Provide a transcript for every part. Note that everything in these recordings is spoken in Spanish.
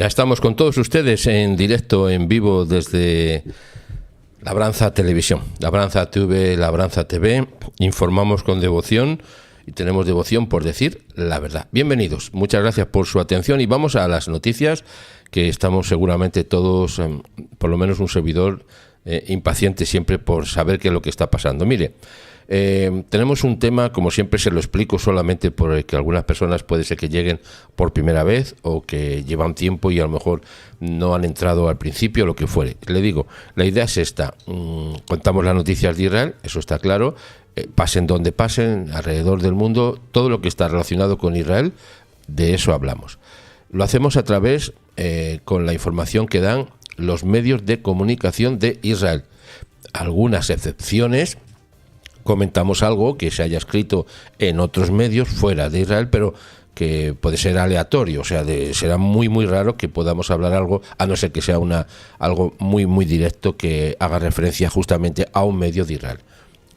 Ya estamos con todos ustedes en directo, en vivo, desde Labranza Televisión, Labranza TV, Labranza TV. Informamos con devoción y tenemos devoción por decir la verdad. Bienvenidos, muchas gracias por su atención y vamos a las noticias que estamos seguramente todos, por lo menos un servidor, impaciente siempre por saber qué es lo que está pasando. Mire, tenemos un tema, como siempre se lo explico, solamente por el que algunas personas puede ser que lleguen por primera vez o que llevan tiempo y a lo mejor no han entrado al principio, lo que fuere. Le digo, la idea es esta: contamos las noticias de Israel, eso está claro, pasen donde pasen, alrededor del mundo, todo lo que está relacionado con Israel, de eso hablamos. Lo hacemos a través, con la información que dan los medios de comunicación de Israel. Algunas excepciones, comentamos algo que se haya escrito en otros medios fuera de Israel, pero que puede ser aleatorio, o sea, será muy muy raro que podamos hablar algo, a no ser que sea algo muy muy directo que haga referencia justamente a un medio de Israel.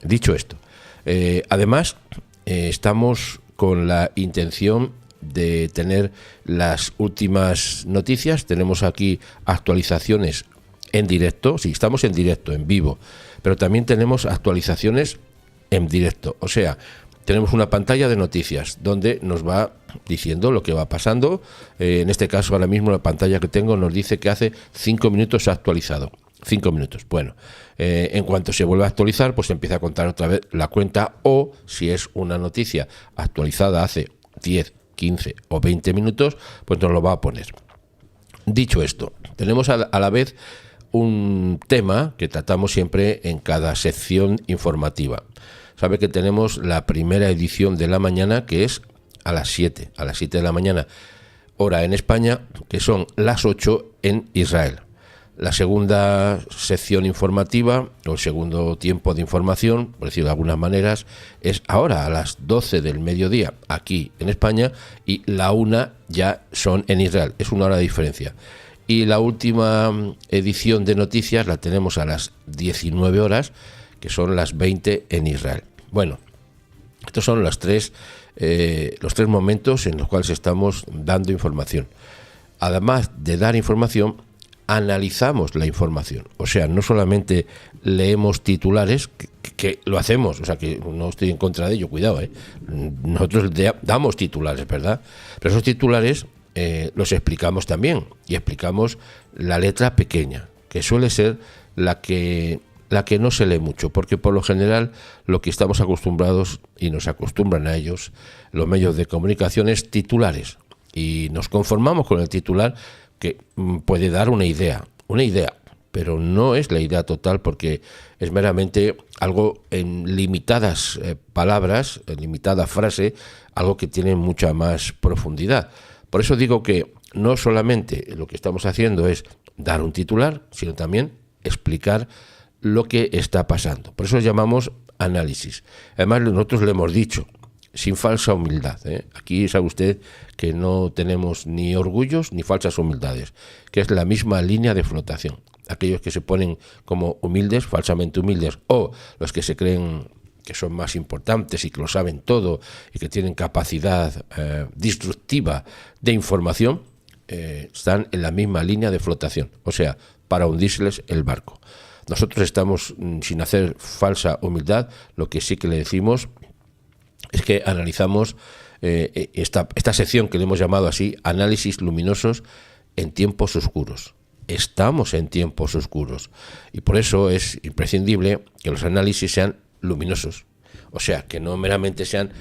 Dicho esto, además estamos con la intención de tener las últimas noticias. Tenemos aquí actualizaciones en directo, sí, estamos en directo, en vivo, pero también tenemos actualizaciones en directo, o sea, tenemos una pantalla de noticias donde nos va diciendo lo que va pasando. En este caso, ahora mismo la pantalla que tengo nos dice que hace 5 minutos se ha actualizado. 5 minutos. Bueno, en cuanto se vuelve a actualizar, pues empieza a contar otra vez la cuenta, o si es una noticia actualizada hace 10, 15 o 20 minutos, pues nos lo va a poner. Dicho esto, tenemos a la vez un tema que tratamos siempre en cada sección informativa. Sabe que tenemos la primera edición de la mañana, que es a las 7 de la mañana, hora en España, que son las 8 en Israel. La segunda sección informativa, o el segundo tiempo de información, por decirlo de algunas maneras, es ahora a las 12 del mediodía aquí en España, y la 1 ya son en Israel, es una hora de diferencia. Y la última edición de noticias la tenemos a las 19 horas, que son las 20 en Israel. Bueno, estos son los tres momentos en los cuales estamos dando información. Además de dar información, analizamos la información. O sea, no solamente leemos titulares, que lo hacemos, o sea, que no estoy en contra de ello, cuidado, nosotros damos titulares, ¿verdad? Pero esos titulares los explicamos también, y explicamos la letra pequeña, que suele ser la que no se lee mucho, porque por lo general lo que estamos acostumbrados, y nos acostumbran a ellos los medios de comunicación, es titulares, y nos conformamos con el titular, que puede dar una idea, pero no es la idea total, porque es meramente algo en limitadas palabras, en limitada frase, algo que tiene mucha más profundidad. Por eso digo que no solamente lo que estamos haciendo es dar un titular, sino también explicar lo que está pasando. Por eso llamamos análisis. Además, nosotros le hemos dicho, sin falsa humildad, Aquí sabe usted que no tenemos ni orgullos ni falsas humildades, que es la misma línea de flotación. Aquellos que se ponen como humildes, falsamente humildes, o los que se creen que son más importantes y que lo saben todo y que tienen capacidad destructiva de información, están en la misma línea de flotación, o sea, para hundírseles el barco. Nosotros estamos sin hacer falsa humildad. Lo que sí que le decimos es que analizamos esta sección que le hemos llamado así, análisis luminosos en tiempos oscuros. Estamos en tiempos oscuros y por eso es imprescindible que los análisis sean luminosos, o sea, que no meramente sean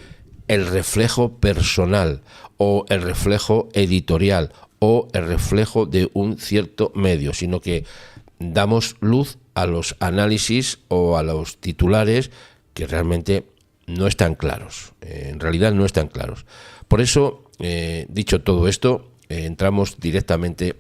el reflejo personal o el reflejo editorial o el reflejo de un cierto medio, sino que damos luz a los análisis o a los titulares que realmente no están claros, en realidad no están claros. Por eso, dicho todo esto, entramos directamente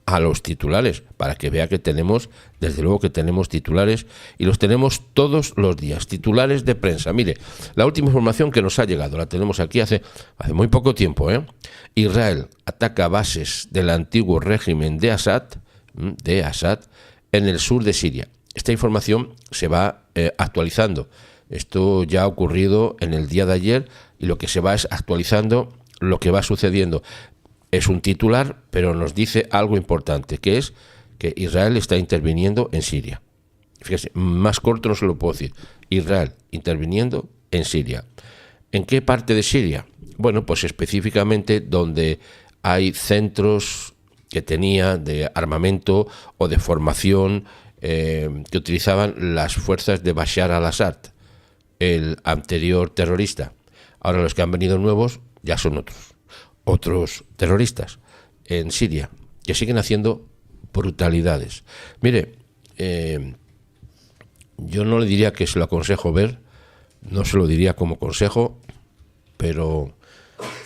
a los titulares, para que vea que tenemos, desde luego que tenemos titulares, y los tenemos todos los días, titulares de prensa. Mire, la última información que nos ha llegado, la tenemos aquí hace muy poco tiempo, Israel ataca bases del antiguo régimen de Assad en el sur de Siria. Esta información se va actualizando. Esto ya ha ocurrido en el día de ayer, y lo que se va es actualizando lo que va sucediendo. Es un titular, pero nos dice algo importante, que es que Israel está interviniendo en Siria. Fíjese, más corto no se lo puedo decir. Israel interviniendo en Siria. ¿En qué parte de Siria? Bueno, pues específicamente donde hay centros que tenía de armamento o de formación que utilizaban las fuerzas de Bashar al-Assad, el anterior terrorista. Ahora los que han venido nuevos ya son otros terroristas en Siria, que siguen haciendo brutalidades. Mire, yo no le diría que se lo aconsejo ver, no se lo diría como consejo, pero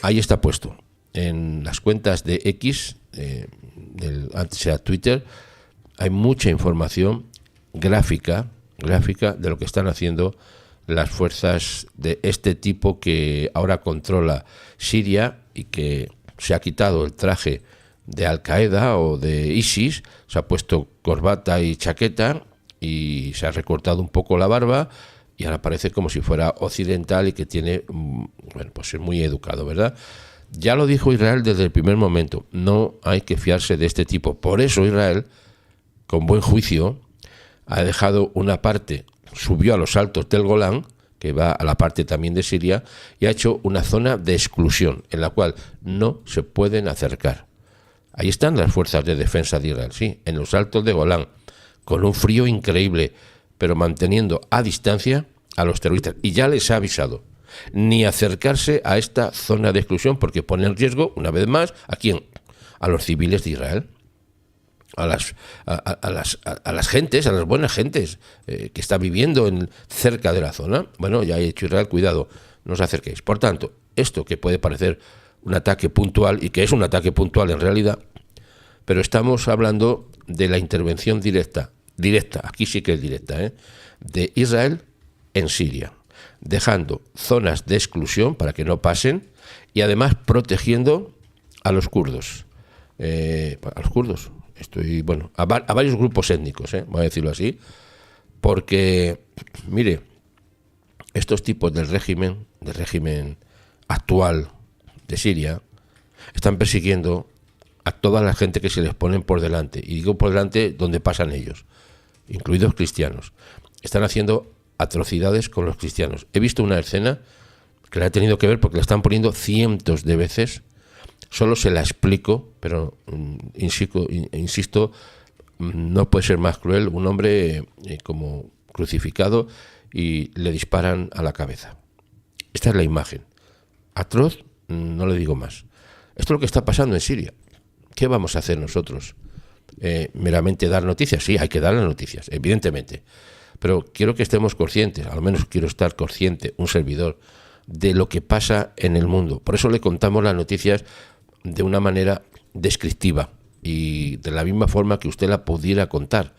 ahí está puesto. En las cuentas de X, antes era Twitter, hay mucha información gráfica de lo que están haciendo las fuerzas de este tipo que ahora controla Siria y que se ha quitado el traje de Al-Qaeda o de ISIS, se ha puesto corbata y chaqueta y se ha recortado un poco la barba y ahora parece como si fuera occidental y que tiene, bueno, pues es muy educado, ¿verdad? Ya lo dijo Israel desde el primer momento, no hay que fiarse de este tipo. Por eso Israel, con buen juicio, ha dejado una parte, subió a los altos del Golán, que va a la parte también de Siria, y ha hecho una zona de exclusión, en la cual no se pueden acercar. Ahí están las fuerzas de defensa de Israel, sí, en los altos de Golán, con un frío increíble, pero manteniendo a distancia a los terroristas. Y ya les ha avisado, ni acercarse a esta zona de exclusión, porque pone en riesgo, una vez más, ¿a quién? A los civiles de Israel. A las gentes, a las buenas gentes que están viviendo cerca de la zona. Bueno, ya he dicho Israel, cuidado, no os acerquéis. Por tanto, esto que puede parecer un ataque puntual, y que es un ataque puntual en realidad, pero estamos hablando de la intervención directa, aquí sí que es directa, de Israel en Siria, dejando zonas de exclusión para que no pasen y además protegiendo a los kurdos. A varios grupos étnicos, voy a decirlo así, porque, mire, estos tipos del régimen actual de Siria, están persiguiendo a toda la gente que se les ponen por delante, y digo por delante donde pasan ellos, incluidos cristianos. Están haciendo atrocidades con los cristianos. He visto una escena que la he tenido que ver porque la están poniendo cientos de veces. Solo se la explico, pero insisto, no puede ser más cruel un hombre como crucificado y le disparan a la cabeza. Esta es la imagen. Atroz, no le digo más. Esto es lo que está pasando en Siria. ¿Qué vamos a hacer nosotros? ¿Meramente dar noticias? Sí, hay que dar las noticias, evidentemente. Pero quiero que estemos conscientes, al menos quiero estar consciente, un servidor, de lo que pasa en el mundo. Por eso le contamos las noticias de una manera descriptiva y de la misma forma que usted la pudiera contar.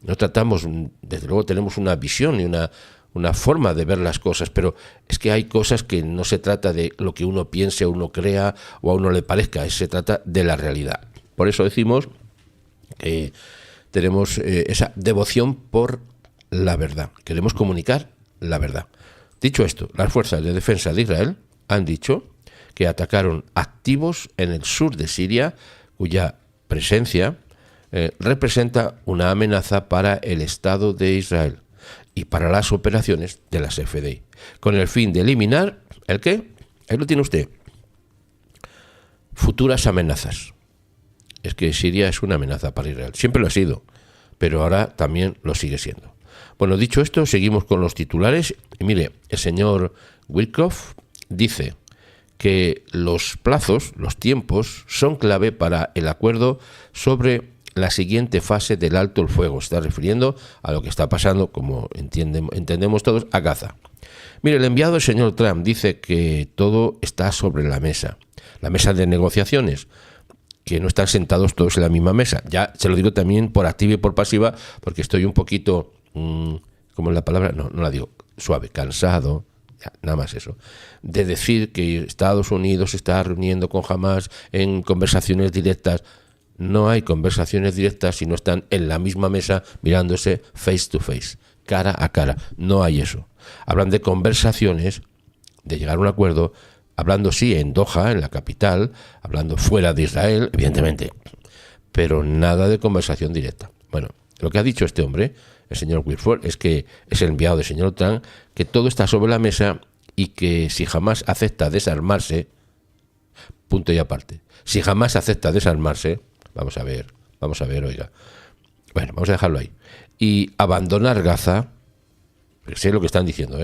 No tratamos, desde luego tenemos una visión y una forma de ver las cosas, pero es que hay cosas que no se trata de lo que uno piense o uno crea o a uno le parezca, se trata de la realidad. Por eso decimos que tenemos esa devoción por la verdad, queremos comunicar la verdad. Dicho esto, las fuerzas de defensa de Israel han dicho que atacaron activos en el sur de Siria, cuya presencia representa una amenaza para el Estado de Israel y para las operaciones de las FDI, con el fin de eliminar, ¿el qué? Ahí lo tiene usted. Futuras amenazas. Es que Siria es una amenaza para Israel. Siempre lo ha sido, pero ahora también lo sigue siendo. Bueno, dicho esto, seguimos con los titulares. Y mire, el señor Witkoff dice que los plazos, los tiempos, son clave para el acuerdo sobre la siguiente fase del alto el fuego. Se está refiriendo a lo que está pasando, como entendemos todos, a Gaza. Mire, el enviado del señor Trump dice que todo está sobre la mesa de negociaciones, que no están sentados todos en la misma mesa. Ya se lo digo también por activa y por pasiva, porque estoy un poquito, ¿cómo es la palabra? No la digo suave, cansado. Ya, nada más eso, de decir que Estados Unidos se está reuniendo con Hamás en conversaciones directas. No hay conversaciones directas si no están en la misma mesa mirándose face to face, cara a cara. No hay eso. Hablan de conversaciones, de llegar a un acuerdo hablando sí en Doha, en la capital, hablando fuera de Israel, evidentemente, pero nada de conversación directa. Bueno, lo que ha dicho este hombre, el señor Wilford, es que es el enviado del señor Trump, que todo está sobre la mesa y que si jamás acepta desarmarse, punto y aparte, si jamás acepta desarmarse, vamos a ver, oiga, bueno, vamos a dejarlo ahí, y abandonar Gaza, sé lo que están diciendo,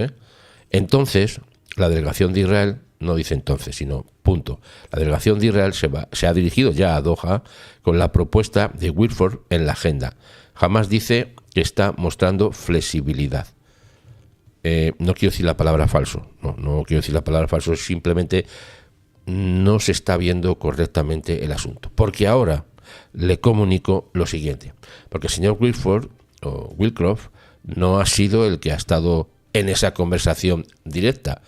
entonces la delegación de Israel, no dice entonces, sino punto, la delegación de Israel se ha dirigido ya a Doha con la propuesta de Wilford en la agenda. Jamás dice que está mostrando flexibilidad. No quiero decir la palabra falso, no quiero decir la palabra falso, simplemente no se está viendo correctamente el asunto. Porque ahora le comunico lo siguiente, porque el señor Wilford o Wilcroft no ha sido el que ha estado en esa conversación directa,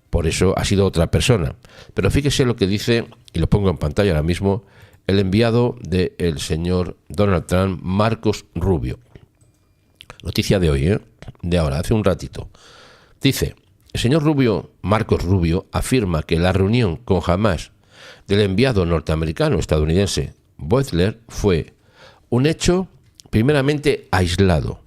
por eso ha sido otra persona. Pero fíjese lo que dice, y lo pongo en pantalla ahora mismo, el enviado del señor Donald Trump, Marcos Rubio. Noticia de hoy, de ahora, hace un ratito. Dice, el señor Rubio, Marcos Rubio, afirma que la reunión con Hamás del enviado norteamericano estadounidense Boethler fue un hecho primeramente aislado.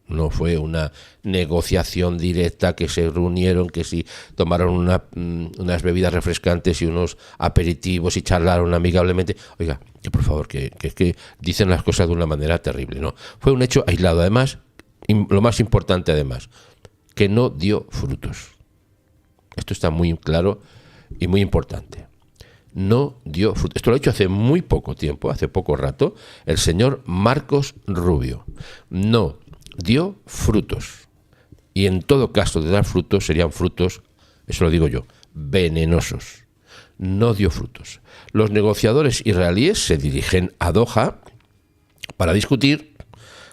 No fue una negociación directa, que se reunieron, que si tomaron unas bebidas refrescantes y unos aperitivos y charlaron amigablemente. Oiga, que por favor, que dicen las cosas de una manera terrible. No, fue un hecho aislado. Además, lo más importante además, que no dio frutos. Esto está muy claro y muy importante. No dio frutos. Esto lo ha hecho hace muy poco tiempo, hace poco rato, el señor Marcos Rubio. No dio frutos. Y en todo caso de dar frutos, serían frutos, eso lo digo yo, venenosos. No dio frutos. Los negociadores israelíes se dirigen a Doha para discutir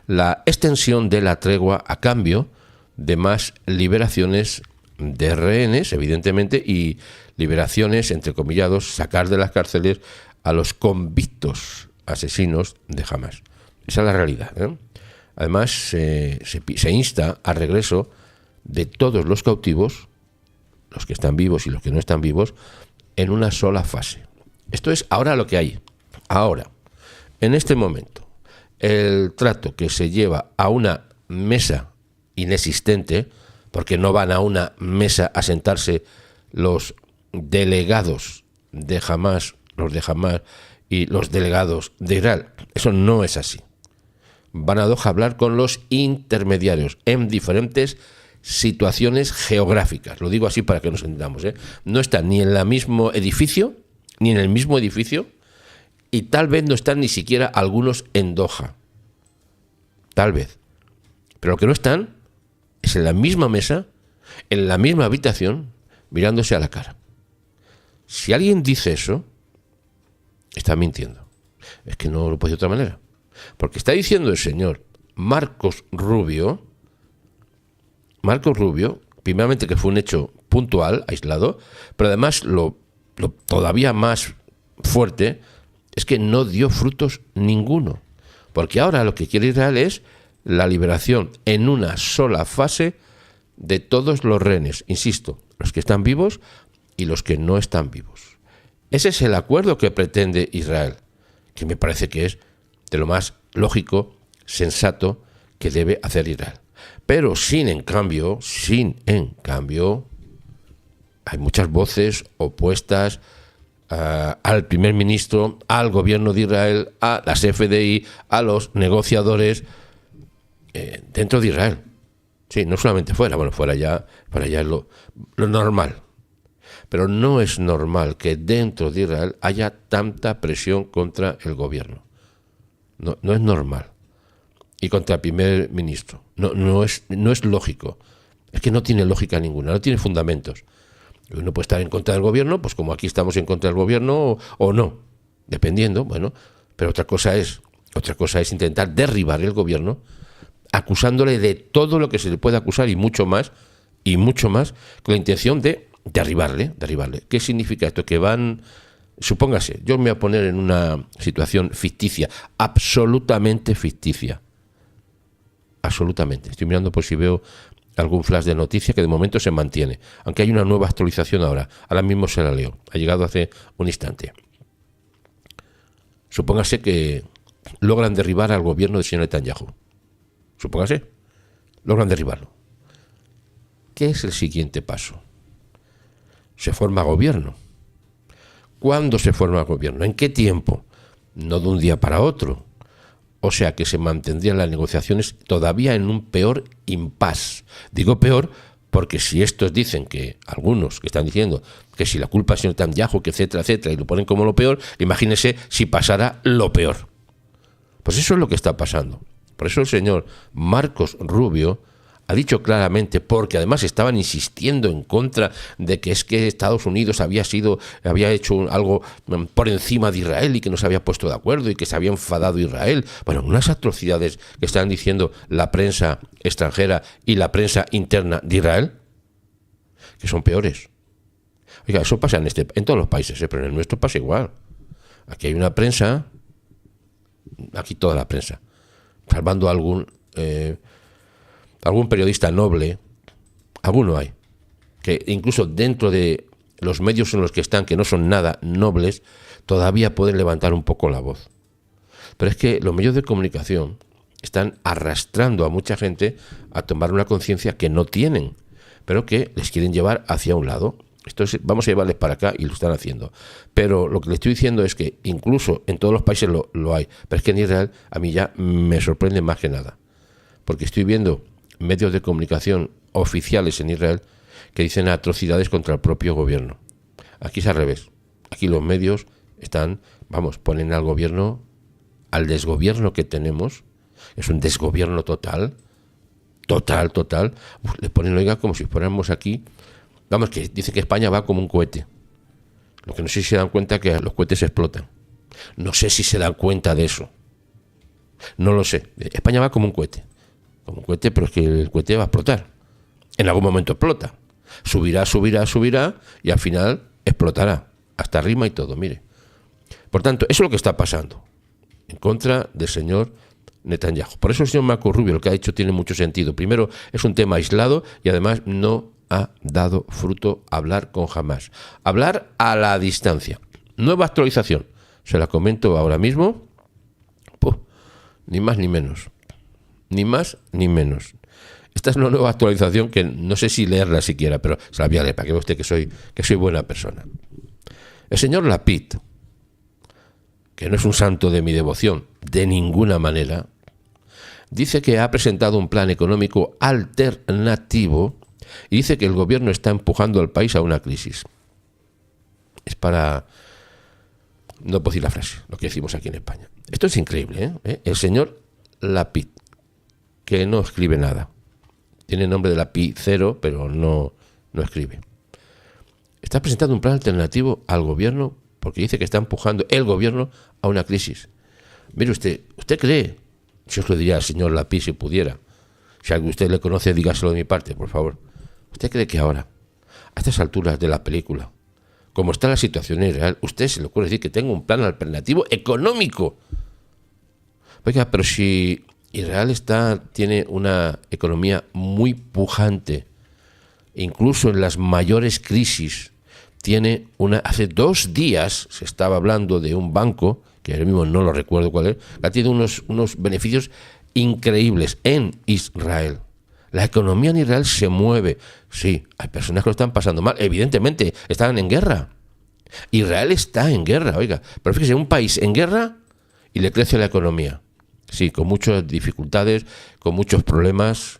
la extensión de la tregua a cambio de más liberaciones de rehenes, evidentemente, y liberaciones, entre comillados, sacar de las cárceles a los convictos asesinos de Hamás. Esa es la realidad, Además, se insta al regreso de todos los cautivos, los que están vivos y los que no están vivos, en una sola fase. Esto es ahora lo que hay. Ahora, en este momento, el trato que se lleva a una mesa inexistente, porque no van a una mesa a sentarse los delegados de Hamás, y los delegados de Israel. Eso no es así. Van a Doha a hablar con los intermediarios en diferentes situaciones geográficas. Lo digo así para que nos entendamos, No están ni en el mismo edificio, y tal vez no están ni siquiera algunos en Doha. Tal vez. Pero lo que no están es en la misma mesa, en la misma habitación, mirándose a la cara. Si alguien dice eso, está mintiendo. Es que no lo puede de otra manera. Porque está diciendo el señor Marcos Rubio, primeramente que fue un hecho puntual, aislado, pero además lo todavía más fuerte es que no dio frutos ninguno. Porque ahora lo que quiere Israel es la liberación en una sola fase de todos los rehenes, insisto, los que están vivos y los que no están vivos. Ese es el acuerdo que pretende Israel, que me parece que es de lo más lógico, sensato que debe hacer Israel. Pero sin en cambio, hay muchas voces opuestas al primer ministro, al gobierno de Israel, a las FDI, a los negociadores dentro de Israel. Sí, no solamente fuera, bueno, fuera ya es lo normal. Pero no es normal que dentro de Israel haya tanta presión contra el gobierno. No es normal. Y contra el primer ministro. No es lógico. Es que no tiene lógica ninguna, no tiene fundamentos. Uno puede estar en contra del gobierno, pues como aquí estamos en contra del gobierno, o no, dependiendo, bueno. Pero otra cosa es intentar derribar el gobierno, acusándole de todo lo que se le puede acusar y mucho más, con la intención de derribarle. ¿Qué significa esto? Que van, supóngase, yo me voy a poner en una situación ficticia, absolutamente ficticia. Absolutamente. Estoy mirando por si veo algún flash de noticia que de momento se mantiene, aunque hay una nueva actualización ahora mismo se la leo, ha llegado hace un instante. Supóngase que logran derribar al gobierno del señor Netanyahu, supóngase, logran derribarlo. ¿Qué es el siguiente paso? Se forma gobierno. ¿Cuándo se forma gobierno? ¿En qué tiempo? No de un día para otro. O sea que se mantendrían las negociaciones todavía en un peor impasse. Digo peor porque si estos dicen que, algunos que están diciendo que si la culpa es del señor Netanyahu, que etcétera, etcétera, y lo ponen como lo peor, imagínense si pasara lo peor. Pues eso es lo que está pasando. Por eso el señor Marcos Rubio ha dicho claramente, porque además estaban insistiendo en contra de que es que Estados Unidos había hecho algo por encima de Israel y que no se había puesto de acuerdo y que se había enfadado Israel. Bueno, unas atrocidades que están diciendo la prensa extranjera y la prensa interna de Israel, que son peores. Oiga, eso pasa en todos los países, pero en el nuestro pasa igual. Aquí hay una prensa, aquí toda la prensa, salvando algún periodista noble, alguno hay, que incluso dentro de los medios en los que están, que no son nada nobles, todavía pueden levantar un poco la voz. Pero es que los medios de comunicación están arrastrando a mucha gente a tomar una conciencia que no tienen, pero que les quieren llevar hacia un lado. Vamos a llevarles para acá y lo están haciendo. Pero lo que les estoy diciendo es que incluso en todos los países lo hay, pero es que en Israel a mí ya me sorprende más que nada, porque estoy viendo medios de comunicación oficiales en Israel que dicen atrocidades contra el propio gobierno. Aquí es al revés. Aquí los medios ponen al gobierno, al desgobierno que tenemos, es un desgobierno total. Le ponen, oiga, como si fuéramos aquí, que dice que España va como un cohete. Lo que no sé si se dan cuenta que los cohetes explotan. No sé si se dan cuenta de eso. No lo sé. España va como un cohete. Como un cohete, pero es que el cohete va a explotar. En algún momento explota. Subirá y al final explotará. Hasta rima y todo, mire. Por tanto, eso es lo que está pasando en contra del señor Netanyahu. Por eso el señor Marco Rubio lo que ha dicho tiene mucho sentido. Primero, es un tema aislado y además no ha dado fruto hablar con Hamás. Hablar a la distancia. Nueva actualización. Se la comento ahora mismo. Ni más ni menos. Ni más ni menos. Esta es una nueva actualización que no sé si leerla siquiera, pero se la voy a leer para que vea usted que soy buena persona. El señor Lapid, que no es un santo de mi devoción, de ninguna manera, dice que ha presentado un plan económico alternativo y dice que el gobierno está empujando al país a una crisis. Es para... No puedo decir la frase, lo que decimos aquí en España. Esto es increíble, ¿eh? El señor Lapid, que no escribe nada. Tiene nombre de lapicero, pero no escribe. Está presentando un plan alternativo al gobierno porque dice que está empujando el gobierno a una crisis. Mire ¿usted cree? Si os lo diría al señor Lapid si pudiera. Si alguien usted le conoce, dígaselo de mi parte, por favor. ¿Usted cree que ahora, a estas alturas de la película, como está la situación en Israel, usted se le ocurre decir que tenga un plan alternativo económico? Oiga, pero si Israel tiene una economía muy pujante, incluso en las mayores crisis, hace 2 días se estaba hablando de un banco, que ahora mismo no lo recuerdo cuál es, que tiene unos beneficios increíbles en Israel. La economía en Israel se mueve. Sí, hay personas que lo están pasando mal. Evidentemente, están en guerra. Israel está en guerra, oiga. Pero fíjese, un país en guerra y le crece la economía. Sí, con muchas dificultades, con muchos problemas,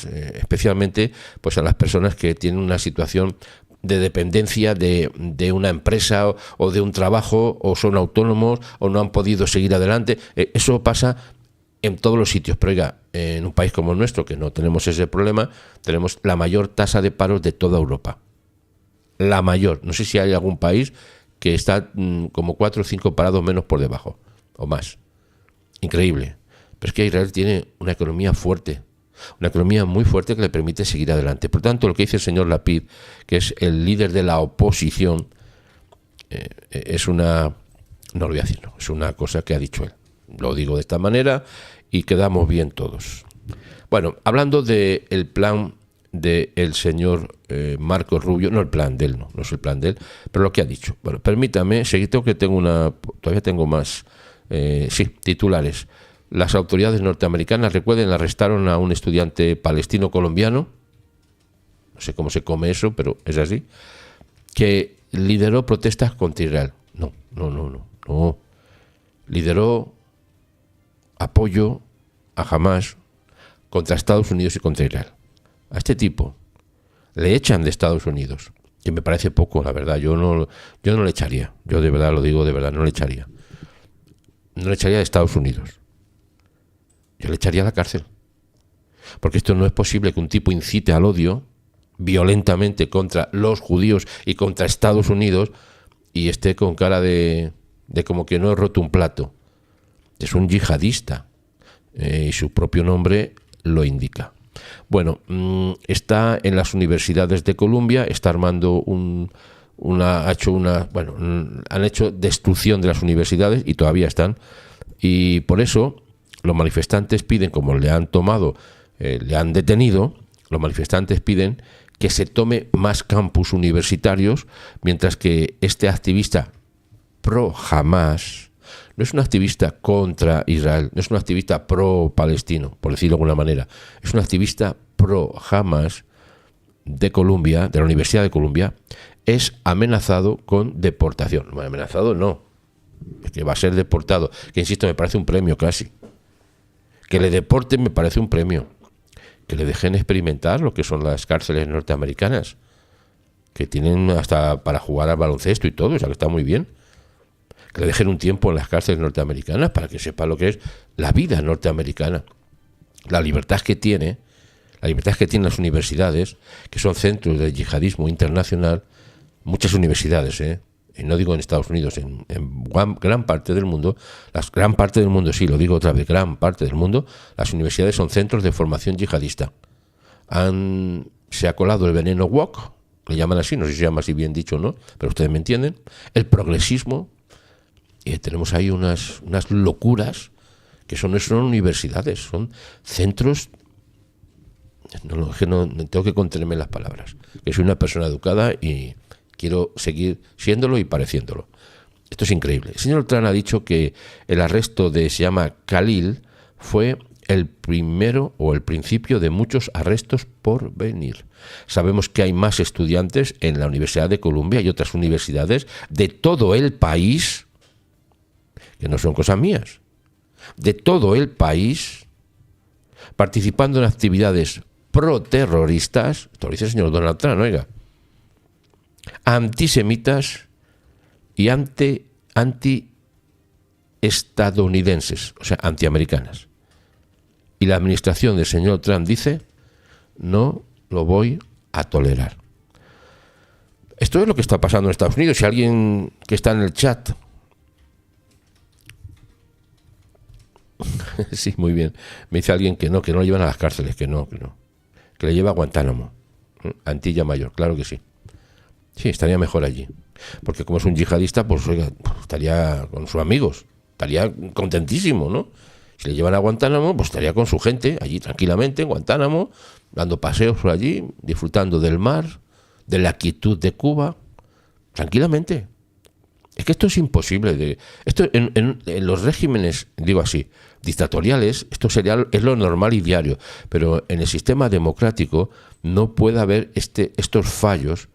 especialmente pues a las personas que tienen una situación de dependencia de una empresa o de un trabajo, o son autónomos o no han podido seguir adelante. Eso pasa en todos los sitios, pero oiga, en un país como el nuestro, que no tenemos ese problema, tenemos la mayor tasa de paros de toda Europa. La mayor. No sé si hay algún país que está como 4 o 5 parados menos por debajo, o más. Increíble. Pero es que Israel tiene una economía fuerte, una economía muy fuerte que le permite seguir adelante. Por tanto, lo que dice el señor Lapid, que es el líder de la oposición, es una cosa que ha dicho él. Lo digo de esta manera y quedamos bien todos. Bueno, hablando del plan del señor Marco Rubio, no el plan de él, no es el plan de él, pero lo que ha dicho. Bueno, permítame, todavía tengo más, titulares. Las autoridades norteamericanas, recuerden, arrestaron a un estudiante palestino colombiano, no sé cómo se come eso, pero es así, que lideró protestas contra Israel. No. Lideró apoyo a Hamás contra Estados Unidos y contra Israel. A este tipo le echan de Estados Unidos, que me parece poco, la verdad. Yo no le echaría. Yo de verdad lo digo, de verdad, no le echaría. No le echaría de Estados Unidos. Yo le echaría a la cárcel. Porque esto no es posible que un tipo incite al odio violentamente contra los judíos y contra Estados Unidos y esté con cara de como que no he roto un plato. Es un yihadista y su propio nombre lo indica. Bueno, está en las universidades de Columbia, está armando han hecho destrucción de las universidades y todavía están, y por eso los manifestantes piden, como le han detenido, los manifestantes piden que se tome más campus universitarios, mientras que este activista pro Hamás no es un activista contra Israel, no es un activista pro palestino, por decirlo de alguna manera, es un activista pro Hamás de Columbia, de la Universidad de Columbia, es amenazado con deportación. Bueno, amenazado no, es que va a ser deportado, que insisto, me parece un premio casi. Que le deporten me parece un premio. Que le dejen experimentar lo que son las cárceles norteamericanas, que tienen hasta para jugar al baloncesto y todo, o sea que está muy bien. Que le dejen un tiempo en las cárceles norteamericanas para que sepa lo que es la vida norteamericana. La libertad que tienen las universidades, que son centros de yihadismo internacional, muchas universidades, y no digo en Estados Unidos, en gran parte del mundo, gran parte del mundo, sí, lo digo otra vez, gran parte del mundo, las universidades son centros de formación yihadista. Se ha colado el veneno woke, le llaman así, no sé si se llama así bien dicho o no, pero ustedes me entienden, el progresismo, y tenemos ahí unas locuras que no son universidades, son centros. No, tengo que contenerme las palabras, que soy una persona educada y quiero seguir siéndolo y pareciéndolo. Esto es increíble. El señor Trump ha dicho que el arresto se llama Khalil, fue el primero o el principio de muchos arrestos por venir. Sabemos que hay más estudiantes en la Universidad de Columbia y otras universidades de todo el país, que no son cosas mías, de todo el país, participando en actividades pro-terroristas, esto lo dice el señor Donald Trump, oiga, antisemitas y anti-estadounidenses, o sea, antiamericanas. Y la administración del señor Trump dice, no lo voy a tolerar. Esto es lo que está pasando en Estados Unidos. Si alguien que está en el chat... Sí, muy bien. Me dice alguien que no lo llevan a las cárceles, que no. Que le lleva a Guantánamo, Antilla Mayor, claro que sí. Sí, estaría mejor allí. Porque como es un yihadista, pues oiga, estaría con sus amigos, estaría contentísimo, ¿no? Si le llevan a Guantánamo, pues estaría con su gente, allí tranquilamente, en Guantánamo, dando paseos por allí, disfrutando del mar, de la quietud de Cuba, tranquilamente. Es que esto es imposible. Esto en los regímenes, digo así, dictatoriales, es lo normal y diario. Pero en el sistema democrático no puede haber estos fallos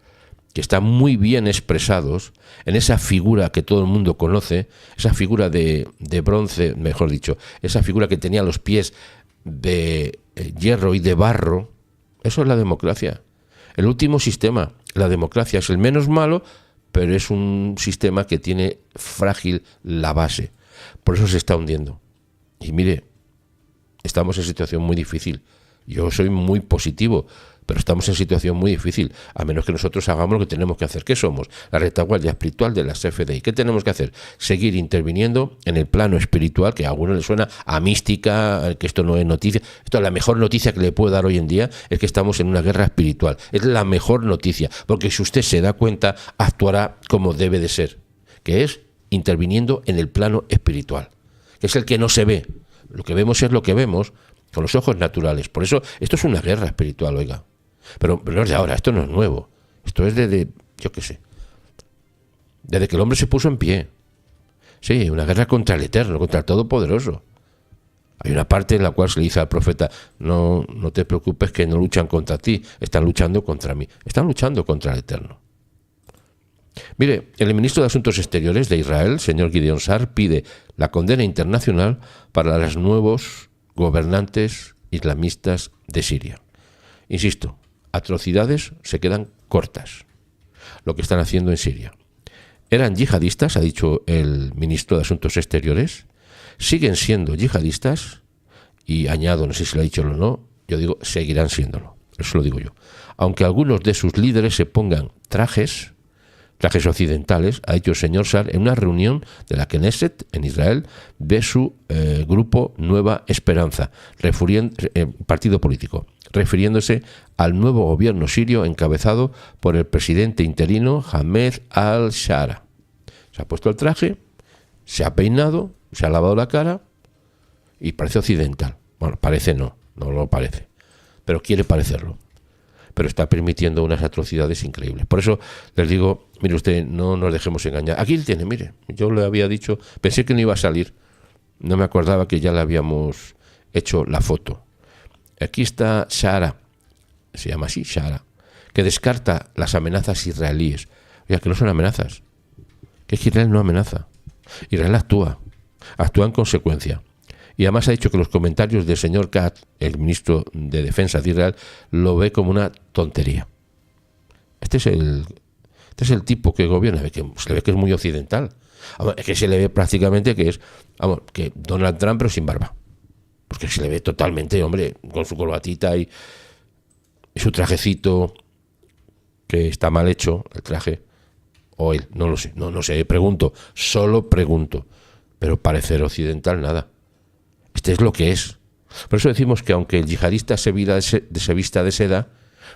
que están muy bien expresados en esa figura que todo el mundo conoce, esa figura de bronce, mejor dicho, esa figura que tenía los pies de hierro y de barro. Eso es la democracia. El último sistema, la democracia, es el menos malo, pero es un sistema que tiene frágil la base. Por eso se está hundiendo. Y mire, estamos en situación muy difícil. Yo soy muy positivo, pero estamos en situación muy difícil, a menos que nosotros hagamos lo que tenemos que hacer. ¿Qué somos? La retaguardia espiritual de las CFDI. ¿Qué tenemos que hacer? Seguir interviniendo en el plano espiritual, que a algunos le suena a mística, que esto no es noticia. Esto es la mejor noticia que le puedo dar hoy en día, es que estamos en una guerra espiritual. Es la mejor noticia, porque si usted se da cuenta, actuará como debe de ser, que es interviniendo en el plano espiritual, que es el que no se ve. Lo que vemos es lo que vemos, con los ojos naturales. Por eso, esto es una guerra espiritual, oiga. Pero no es de ahora, esto no es nuevo. Esto es desde, yo qué sé, desde que el hombre se puso en pie. Sí, una guerra contra el Eterno, contra el Todopoderoso. Hay una parte en la cual se le dice al profeta, no te preocupes que no luchan contra ti, están luchando contra mí. Están luchando contra el Eterno. Mire, el ministro de Asuntos Exteriores de Israel, señor Gideon Sar, pide la condena internacional para los nuevos gobernantes islamistas de Siria. Insisto, atrocidades se quedan cortas. Lo que están haciendo en Siria. Eran yihadistas, ha dicho el ministro de Asuntos Exteriores, siguen siendo yihadistas y añado, no sé si lo ha dicho o no, yo digo, seguirán siéndolo. Eso lo digo yo. Aunque algunos de sus líderes se pongan trajes occidentales, ha dicho el señor Sar en una reunión de la Knesset en Israel de su grupo Nueva Esperanza, partido político, refiriéndose al nuevo gobierno sirio encabezado por el presidente interino Ahmed al-Shara. Se ha puesto el traje, se ha peinado, se ha lavado la cara y parece occidental. Bueno, parece no lo parece, pero quiere parecerlo. Pero está permitiendo unas atrocidades increíbles. Por eso les digo, mire usted, no nos dejemos engañar. Aquí le tiene, mire, yo le había dicho, pensé que no iba a salir, no me acordaba que ya le habíamos hecho la foto. Aquí está Shara, se llama así, Shara, que descarta las amenazas israelíes. Oiga, que no son amenazas, que es que Israel no amenaza. Israel actúa en consecuencia. Y además ha dicho que los comentarios del señor Katz, el ministro de Defensa de Israel, lo ve como una tontería. Este es el tipo que gobierna, que se le ve que es muy occidental. Es que se le ve prácticamente que es que Donald Trump pero sin barba. Porque se le ve totalmente, hombre, con su corbatita y su trajecito, que está mal hecho, el traje. O él, no lo sé, no sé, solo pregunto. Pero parecer occidental, nada. Este es lo que es. Por eso decimos que aunque el yihadista se vista de seda,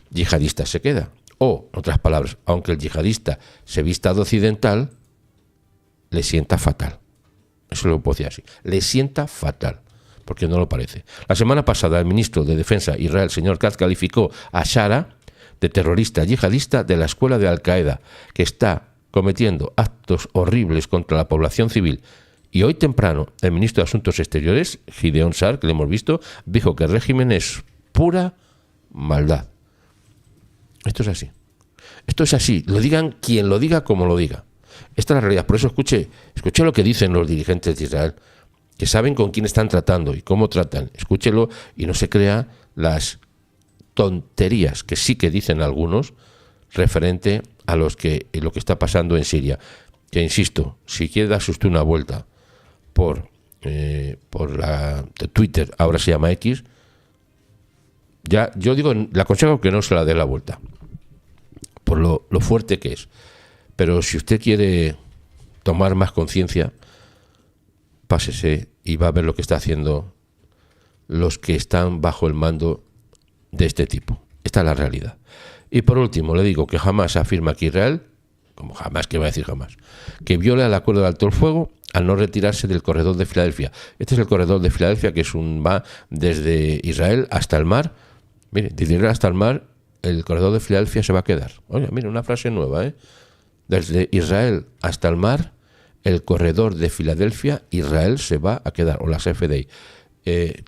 yihadista se queda. O, en otras palabras, aunque el yihadista se vista de occidental, le sienta fatal. Eso lo puedo decir así. Le sienta fatal, porque no lo parece. La semana pasada el ministro de Defensa Israel, señor Katz, calificó a Shara de terrorista yihadista de la escuela de Al-Qaeda, que está cometiendo actos horribles contra la población civil. Y hoy temprano, el ministro de Asuntos Exteriores, Gideon Sar, que le hemos visto, dijo que el régimen es pura maldad. Esto es así. Esto es así. Lo digan quien lo diga, como lo diga. Esta es la realidad. Por eso escuche lo que dicen los dirigentes de Israel, que saben con quién están tratando y cómo tratan. Escúchelo y no se crea las tonterías que sí que dicen algunos referente a lo que está pasando en Siria. Que insisto, si quiere darse usted una vuelta por la Twitter, ahora se llama X, ya yo digo, le aconsejo que no se la dé la vuelta por lo fuerte que es. Pero si usted quiere tomar más conciencia, pásese y va a ver lo que está haciendo los que están bajo el mando de este tipo. Esta es la realidad. Y por último, le digo que jamás afirma que Israel, como jamás, ¿qué va a decir jamás?, que viola el acuerdo de alto el fuego al no retirarse del corredor de Filadelfia. Este es el corredor de Filadelfia, que va desde Israel hasta el mar. Mire, desde Israel hasta el mar, el corredor de Filadelfia se va a quedar. Oye, mire, una frase nueva, Desde Israel hasta el mar, el corredor de Filadelfia, Israel se va a quedar, o las FDI.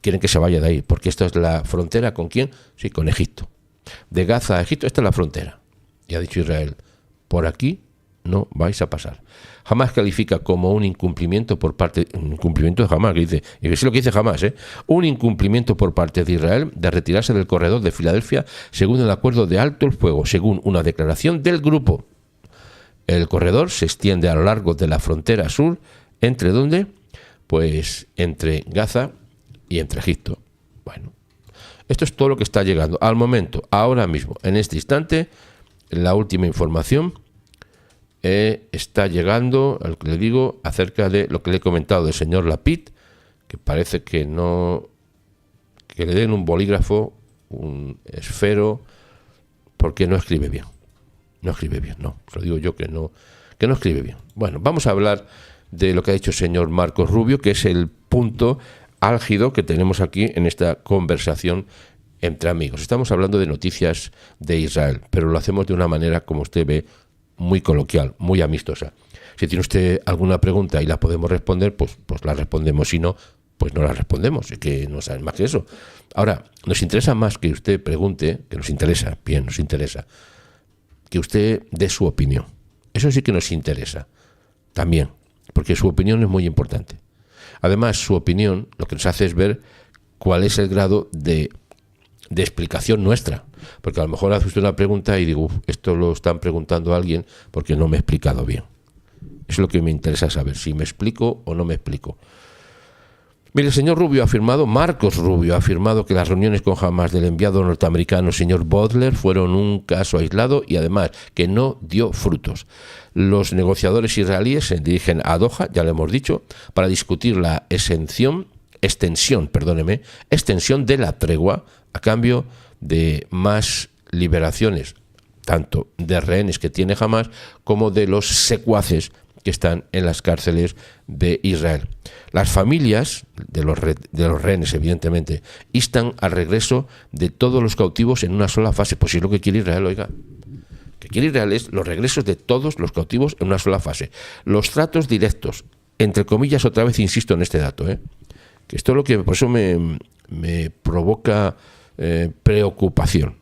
Quieren que se vaya de ahí, porque esta es la frontera, ¿con quién? Sí, con Egipto. De Gaza a Egipto, esta es la frontera. Y ha dicho Israel, por aquí no vais a pasar. Jamás califica como un incumplimiento por parte, un incumplimiento de Hamas, que dice, y es lo que dice Hamas, un incumplimiento por parte de Israel de retirarse del corredor de Filadelfia según el acuerdo de alto el fuego, según una declaración del grupo. El corredor se extiende a lo largo de la frontera sur, ¿entre dónde? Pues entre Gaza y entre Egipto. Bueno, esto es todo lo que está llegando al momento, ahora mismo, en este instante. La última información está llegando, al que le digo, acerca de lo que le he comentado del señor Lapid, que parece que le den un bolígrafo, un esfero, porque no escribe bien. No escribe bien, no. Lo digo yo que no escribe bien. Bueno, vamos a hablar de lo que ha dicho el señor Marcos Rubio, que es el punto álgido que tenemos aquí en esta conversación entre amigos. Estamos hablando de noticias de Israel, pero lo hacemos de una manera, como usted ve, muy coloquial, muy amistosa. Si tiene usted alguna pregunta y la podemos responder, pues la respondemos. Si no, pues no la respondemos. Es que no saben más que eso. Ahora, nos interesa más que usted pregunte, que nos interesa, bien, nos interesa, que usted dé su opinión. Eso sí que nos interesa también, porque su opinión es muy importante. Además, su opinión lo que nos hace es ver cuál es el grado de explicación nuestra. Porque a lo mejor hace usted una pregunta y digo, esto lo están preguntando a alguien porque no me he explicado bien. Eso es lo que me interesa saber, si me explico o no me explico. Mire, el señor Rubio ha afirmado, Marcos Rubio ha afirmado que las reuniones con Hamás del enviado norteamericano señor Butler fueron un caso aislado y además que no dio frutos. Los negociadores israelíes se dirigen a Doha, ya lo hemos dicho, para discutir la extensión de la tregua a cambio de más liberaciones, tanto de rehenes que tiene Hamás como de los secuaces que están en las cárceles de Israel. Las familias de los rehenes, evidentemente, instan al regreso de todos los cautivos en una sola fase. Pues si es lo que quiere Israel, oiga. Lo que quiere Israel es los regresos de todos los cautivos en una sola fase. Los tratos directos, entre comillas, otra vez insisto en este dato, que esto es lo que por eso me provoca preocupación.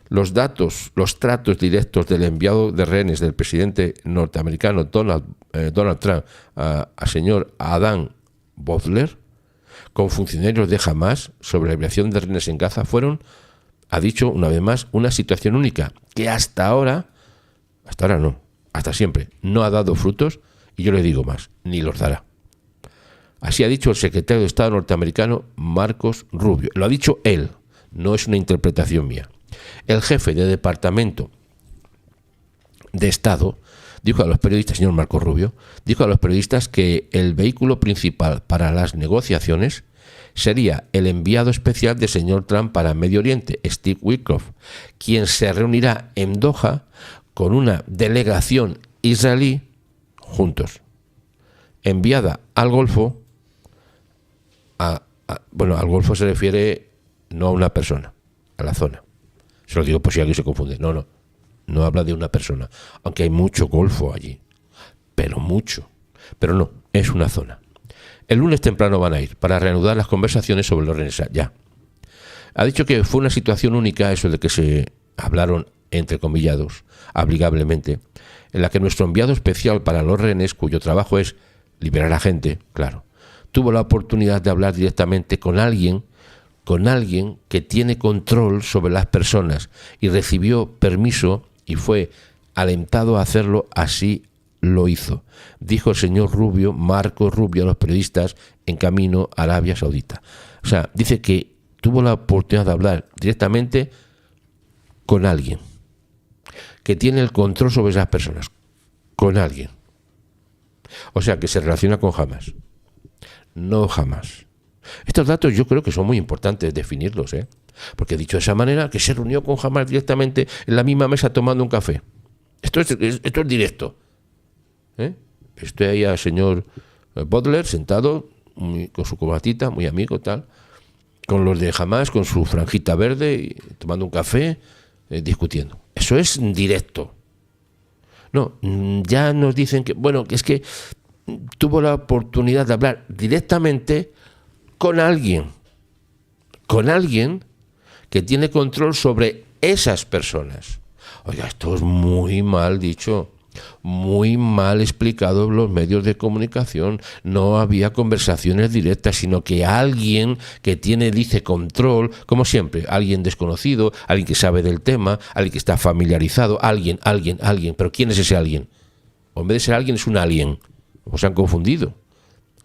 Los tratos directos del enviado de rehenes del presidente norteamericano Donald Trump a señor Adam Butler con funcionarios de Hamás sobre la liberación de rehenes en Gaza fueron, ha dicho una vez más, una situación única que hasta siempre no ha dado frutos, y yo le digo más, ni los dará. Así ha dicho el secretario de Estado norteamericano Marcos Rubio. Lo ha dicho él, no es una interpretación mía. El jefe de Departamento de Estado dijo a los periodistas, señor Marcos Rubio, dijo a los periodistas que el vehículo principal para las negociaciones sería el enviado especial del señor Trump para Medio Oriente, Steve Witkoff, quien se reunirá en Doha con una delegación israelí juntos, enviada al Golfo. Al Golfo se refiere no a una persona, a la zona. Se lo digo por si alguien se confunde. No habla de una persona, aunque hay mucho Golfo allí, pero no, es una zona. El lunes temprano van a ir para reanudar las conversaciones sobre los rehenes. Ya. Ha dicho que fue una situación única eso de que se hablaron, entrecomillados, obligablemente, en la que nuestro enviado especial para los rehenes, cuyo trabajo es liberar a gente, claro, tuvo la oportunidad de hablar directamente con alguien que tiene control sobre las personas y recibió permiso y fue alentado a hacerlo, así lo hizo, dijo el señor Rubio, Marcos Rubio, a los periodistas en camino a Arabia Saudita. O sea, dice que tuvo la oportunidad de hablar directamente con alguien que tiene el control sobre esas personas, con alguien. O sea, que se relaciona con Hamás, no Hamás. Estos datos yo creo que son muy importantes definirlos, porque dicho de esa manera, que se reunió con Hamás directamente en la misma mesa tomando un café. Esto es directo. Estoy ahí al señor Butler sentado con su cobatita, muy amigo, tal, con los de Hamás, con su franjita verde, y tomando un café, discutiendo. Eso es directo. No, ya nos dicen que, que es que tuvo la oportunidad de hablar directamente con alguien que tiene control sobre esas personas. Oiga, esto es muy mal dicho, muy mal explicado en los medios de comunicación. No había conversaciones directas, sino que alguien que dice control, como siempre, alguien desconocido, alguien que sabe del tema, alguien que está familiarizado, alguien. ¿Pero quién es ese alguien? O en vez de ser alguien, es un alien. O se han confundido.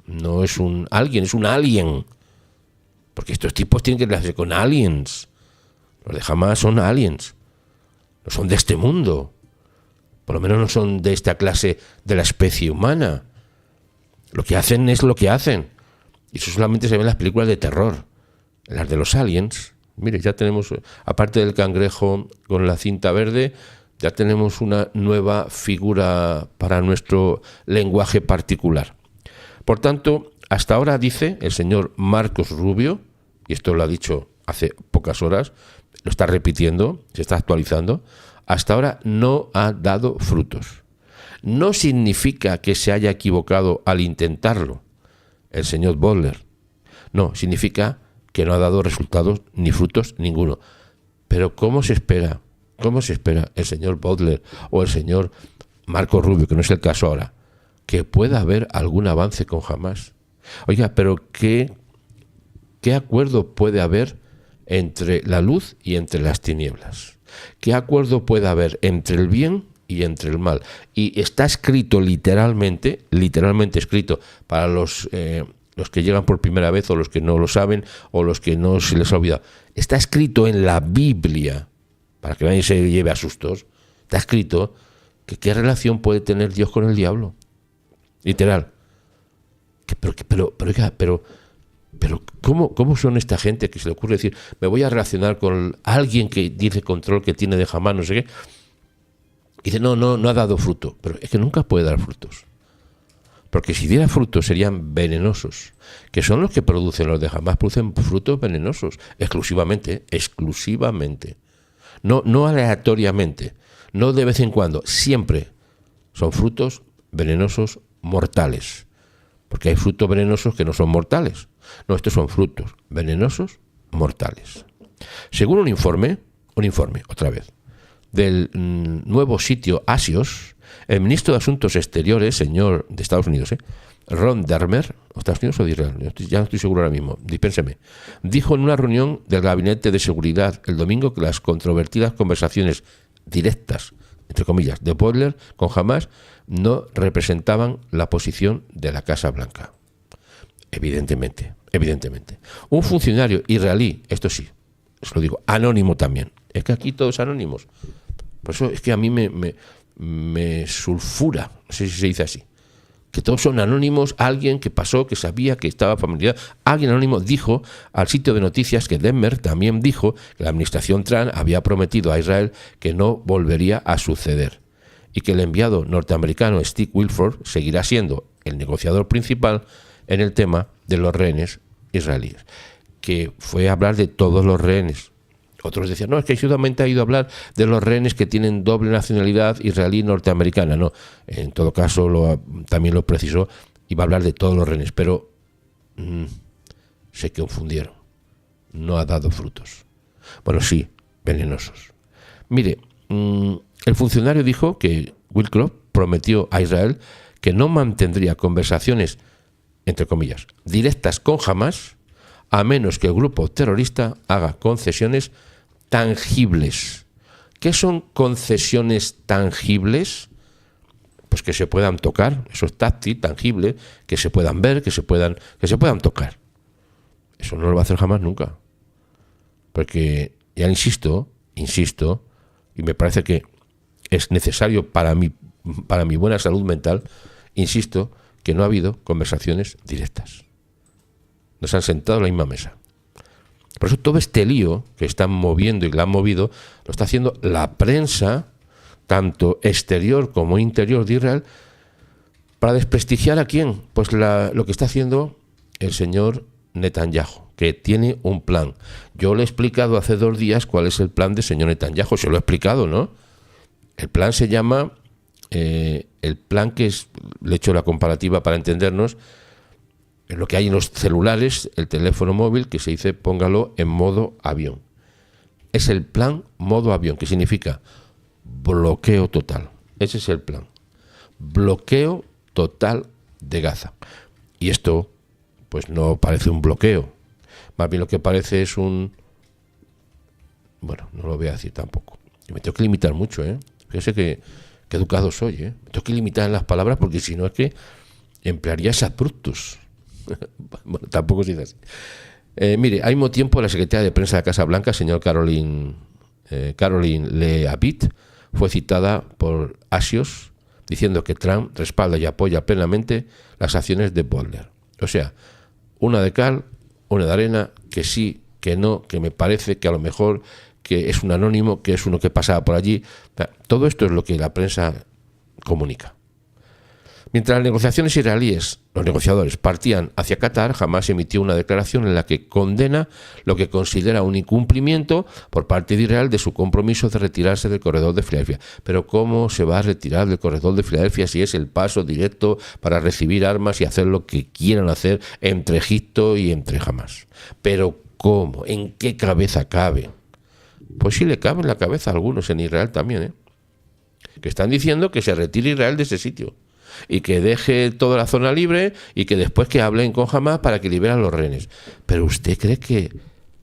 No es un alguien, es un alien. Porque estos tipos tienen que relacionarse con aliens. Los de Hamás son aliens. No son de este mundo. Por lo menos no son de esta clase de la especie humana. Lo que hacen es lo que hacen. Y eso solamente se ve en las películas de terror. En las de los aliens. Mire, ya tenemos, aparte del cangrejo con la cinta verde, ya tenemos una nueva figura para nuestro lenguaje particular. Por tanto, hasta ahora dice el señor Marcos Rubio, y esto lo ha dicho hace pocas horas, lo está repitiendo, se está actualizando, hasta ahora no ha dado frutos. No significa que se haya equivocado al intentarlo el señor Bodler. No, significa que no ha dado resultados ni frutos ninguno. Pero ¿cómo se espera el señor Bodler o el señor Marcos Rubio, que no es el caso ahora, que pueda haber algún avance con Hamás? Oiga, pero ¿qué acuerdo puede haber entre la luz y entre las tinieblas? ¿Qué acuerdo puede haber entre el bien y entre el mal? Y está escrito literalmente escrito para los que llegan por primera vez, o los que no lo saben, o los que no se les ha olvidado. Está escrito en la Biblia, para que nadie se lleve a sustos, está escrito que qué relación puede tener Dios con el diablo. Literal. Pero ¿cómo son esta gente que se le ocurre decir, me voy a relacionar con alguien que dice control que tiene de Hamás, no sé qué? Y dice, no ha dado fruto. Pero es que nunca puede dar frutos. Porque si diera frutos serían venenosos, que son los que producen los de Hamás, producen frutos venenosos, exclusivamente. No aleatoriamente, no de vez en cuando, siempre son frutos venenosos mortales. Porque hay frutos venenosos que no son mortales. No, estos son frutos venenosos mortales. Según un informe, otra vez, del nuevo sitio Axios, el ministro de Asuntos Exteriores, señor de Estados Unidos, Ron Dermer, ¿Estados Unidos o de Israel? Ya no estoy seguro ahora mismo, dispénseme, dijo en una reunión del Gabinete de Seguridad el domingo que las controvertidas conversaciones directas, entre comillas, de Bodler con Hamás no representaban la posición de la Casa Blanca. Evidentemente. Un funcionario israelí, esto sí, os lo digo, anónimo también. Es que aquí todos anónimos. Por eso es que a mí me sulfura, no sé si se dice así, que todos son anónimos. Alguien que pasó, que sabía, que estaba familiarizado, alguien anónimo dijo al sitio de noticias que Denver también dijo que la administración Trump había prometido a Israel que no volvería a suceder y que el enviado norteamericano Steve Wilford seguirá siendo el negociador principal en el tema de los rehenes israelíes, que fue a hablar de todos los rehenes. Otros decían, no, es que solamente ha ido a hablar de los rehenes que tienen doble nacionalidad israelí y norteamericana. No, en todo caso también lo precisó, iba a hablar de todos los rehenes, pero se confundieron. No ha dado frutos. Bueno, sí, venenosos. Mire, el funcionario dijo que Wicklund prometió a Israel que no mantendría conversaciones, entre comillas, directas con Hamás, a menos que el grupo terrorista haga concesiones tangibles. ¿Qué son concesiones tangibles? Pues que se puedan tocar, eso es táctil, tangible, que se puedan ver, que se puedan tocar. Eso no lo va a hacer Hamás nunca. Porque, ya insisto, y me parece que es necesario para mi buena salud mental, insisto, que no ha habido conversaciones directas. No se han sentado en la misma mesa. Por eso todo este lío que están moviendo y que la han movido, lo está haciendo la prensa, tanto exterior como interior de Israel, para desprestigiar ¿a quién? Pues lo que está haciendo el señor Netanyahu, que tiene un plan. Yo le he explicado hace 2 días cuál es el plan del señor Netanyahu, se lo he explicado, ¿no? El plan se llama, el plan que es, le he hecho la comparativa para entendernos, es lo que hay en los celulares, el teléfono móvil, que se dice póngalo en modo avión. Es el plan modo avión, que significa bloqueo total. Ese es el plan. Bloqueo total de Gaza. Y esto, pues no parece un bloqueo. Más bien lo que parece es un... Bueno, no lo voy a decir tampoco. Yo me tengo que limitar mucho, ¿eh? Fíjese que educado soy, ¿eh? Me tengo que limitar en las palabras porque si no es que emplearía exabruptus. Bueno, tampoco se dice así. Mire, al mismo tiempo la secretaria de prensa de Casa Blanca, señor Caroline Leavitt, fue citada por Axios diciendo que Trump respalda y apoya plenamente las acciones de Bodler. O sea, una de cal, una de arena, que sí, que no, que me parece que a lo mejor que es un anónimo, que es uno que pasaba por allí. Todo esto es lo que la prensa comunica. Mientras las negociaciones israelíes, los negociadores, partían hacia Qatar, Hamás emitió una declaración en la que condena lo que considera un incumplimiento por parte de Israel de su compromiso de retirarse del corredor de Filadelfia. Pero ¿cómo se va a retirar del corredor de Filadelfia si es el paso directo para recibir armas y hacer lo que quieran hacer entre Egipto y entre Hamás? Pero ¿cómo? ¿En qué cabeza cabe? Pues sí le cabe en la cabeza a algunos en Israel también, que están diciendo que se retire Israel de ese sitio y que deje toda la zona libre y que después que hablen con Hamás para que liberen a los rehenes. ¿Pero usted cree que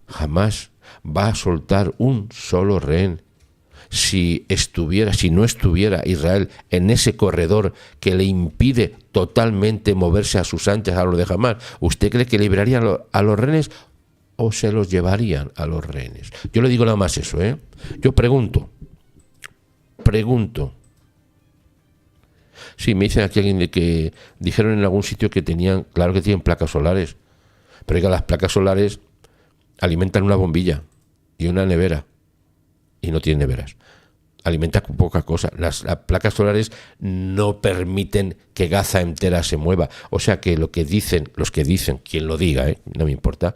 Hamás va a soltar un solo rehén si no estuviera Israel en ese corredor que le impide totalmente moverse a sus anchas a los de Hamás? ¿Usted cree que liberarían a los rehenes o se los llevarían a los rehenes? Yo le digo nada más eso, Yo pregunto. Sí, me dicen aquí alguien de que dijeron en algún sitio que tenían, claro que tienen placas solares, pero oiga, las placas solares alimentan una bombilla y una nevera, y no tienen neveras. Alimentan con poca cosa. Las placas solares no permiten que Gaza entera se mueva. O sea que los que dicen, quien lo diga, no me importa,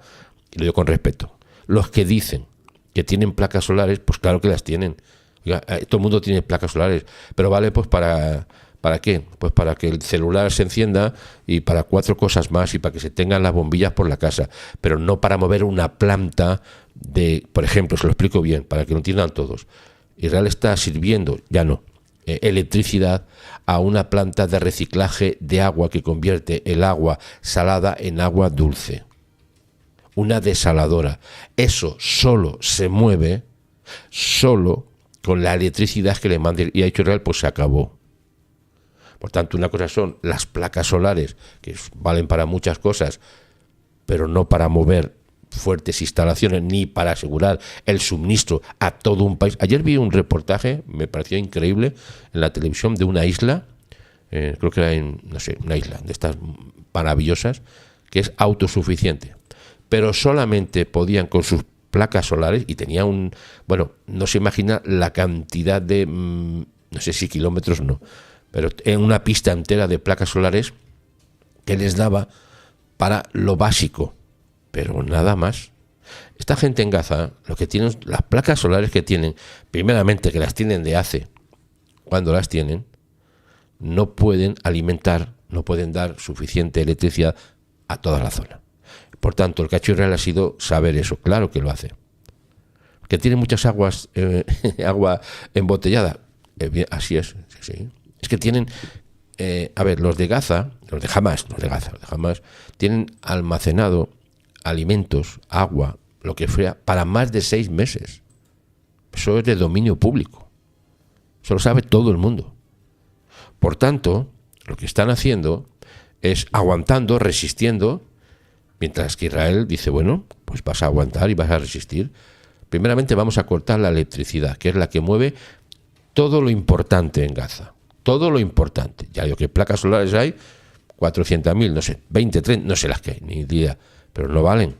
y lo digo con respeto, los que dicen que tienen placas solares, pues claro que las tienen. Oiga, todo el mundo tiene placas solares, pero vale pues ¿para qué? Pues para que el celular se encienda y para 4 cosas más y para que se tengan las bombillas por la casa, pero no para mover una planta de, por ejemplo, se lo explico bien, para que lo entiendan todos. Israel está sirviendo, ya no, electricidad a una planta de reciclaje de agua que convierte el agua salada en agua dulce. Una desaladora. Eso solo se mueve, solo con la electricidad que le mande, y ha dicho Israel, pues se acabó. Por tanto, una cosa son las placas solares, que valen para muchas cosas, pero no para mover fuertes instalaciones ni para asegurar el suministro a todo un país. Ayer vi un reportaje, me pareció increíble, en la televisión de una isla, creo que era una isla de estas maravillosas, que es autosuficiente, pero solamente podían con sus placas solares, y tenía no se imagina la cantidad de, no sé si kilómetros no, pero en una pista entera de placas solares que les daba para lo básico, pero nada más. Esta gente en Gaza, lo que tienen, las placas solares que tienen, primeramente que las tienen de hace, cuando las tienen, no pueden alimentar, no pueden dar suficiente electricidad a toda la zona. Por tanto, el cacho Israel ha sido saber eso, claro que lo hace. Que tiene muchas aguas, agua embotellada, así es, sí. Es que tienen, los de Gaza, los de Hamás, tienen almacenado alimentos, agua, lo que sea, para más de 6 meses. Eso es de dominio público. Eso lo sabe todo el mundo. Por tanto, lo que están haciendo es aguantando, resistiendo, mientras que Israel dice, bueno, pues vas a aguantar y vas a resistir. Primeramente vamos a cortar la electricidad, que es la que mueve todo lo importante en Gaza. Todo lo importante. Ya digo que placas solares hay 400.000, no sé, 20, 30, no sé las que hay, ni idea. Pero no valen.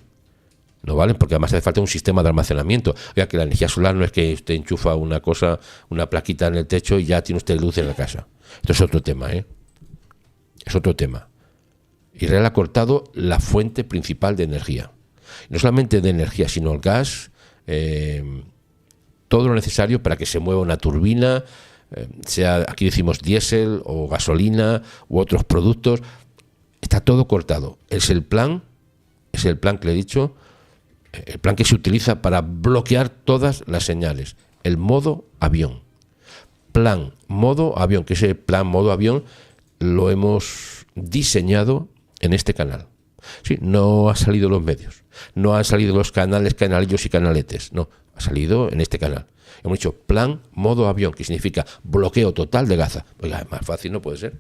No valen porque además hace falta un sistema de almacenamiento. Oiga, que la energía solar no es que usted enchufa una cosa, una plaquita en el techo y ya tiene usted luz en la casa. Esto es otro tema, Es otro tema. Israel ha cortado la fuente principal de energía. No solamente de energía, sino el gas, todo lo necesario para que se mueva una turbina, sea, aquí decimos diésel o gasolina u otros productos. Está todo cortado. Es el plan que le he dicho, el plan que se utiliza para bloquear todas las señales. El modo avión. Plan modo avión, que ese plan modo avión lo hemos diseñado en este canal. Sí, no ha salido en los medios, no han salido los canalillos y canaletes, no, ha salido en este canal. Hemos dicho plan modo avión, que significa bloqueo total de Gaza. Oiga, más fácil no puede ser.